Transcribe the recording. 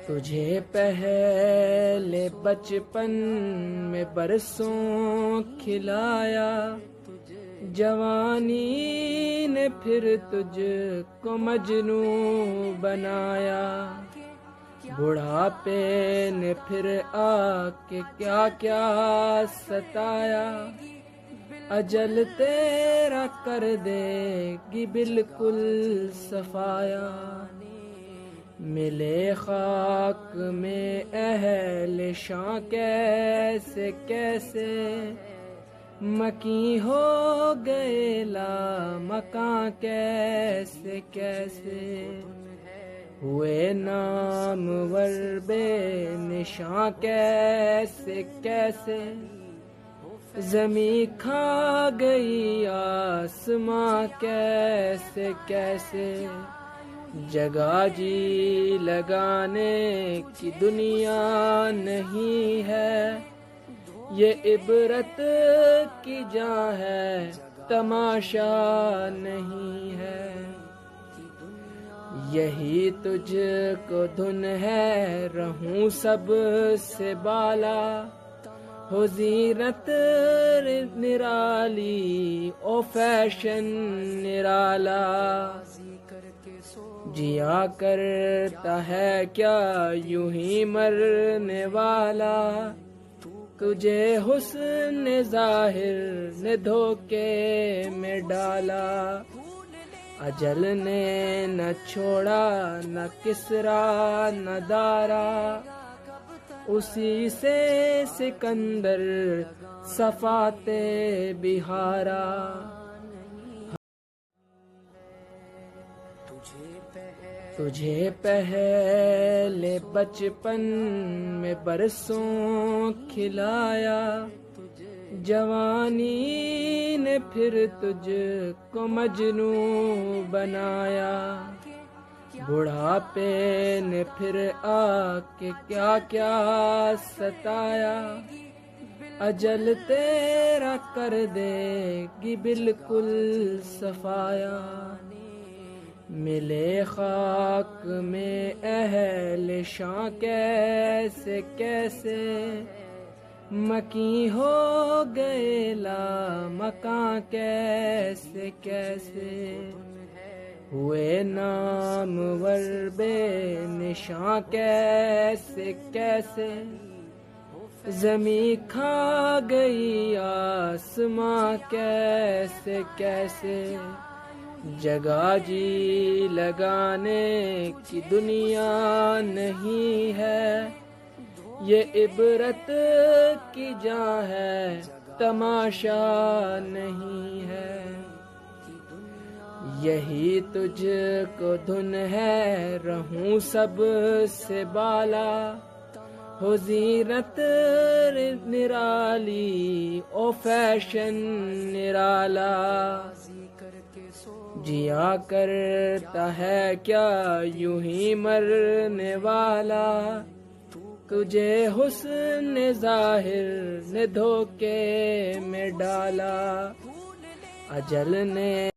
تجھے پہلے بچپن میں برسوں کھلایا، جوانی نے پھر تجھ کو مجنوں بنایا، بڑھاپے نے پھر آ کے کیا کیا ستایا، اجل تیرا کر دے گی بالکل صفایا، ملے خاک میں اہل شاں کیسے کیسے، مکیں ہو گئے لا مکاں کیسے کیسے، ہوئے نامور بے نشاں کیسے کیسے، زمیں کھا گئی آسماں کیسے کیسے، جگہ جی لگانے کی دنیا نہیں ہے، یہ عبرت کی جا ہے تماشا نہیں ہے، یہی تجھ کو دھن ہے رہوں سب سے بالا، ہو زینت نرالی او فیشن نرالا، جیا کرتا ہے کیا یوں ہی مرنے والا، تجھے حسن ظاہر نے دھوکے میں ڈالا، اجل نے نہ چھوڑا نہ کسریٰ نہ دارا، اسی سے سکندر صفات بہارا، تجھے پہلے بچپن میں برسوں کھلایا، جوانی نے پھر تجھ کو مجنوں بنایا، بڑھاپے نے پھر آ کے کیا کیا ستایا، اجل تیرا کر دے گی بالکل صفایا، ملے خاک میں اہل شاں کیسے کیسے، مکیں ہو گئے لا مکاں کیسے کیسے، ہوئے نامور بے نشاں کیسے کیسے، زمیں کھا گئی آسماں کیسے کیسے، جگہ جی لگانے کی دنیا نہیں ہے، یہ عبرت کی جا ہے تماشا نہیں ہے، یہی تجھ کو دھن ہے رہوں سب سے بالا، ہو زینت نرالی او فیشن نرالا، جیا کرتا ہے کیا یوں ہی مرنے والا، تجھے حسن ظاہر نے دھوکے میں ڈالا، اجل نے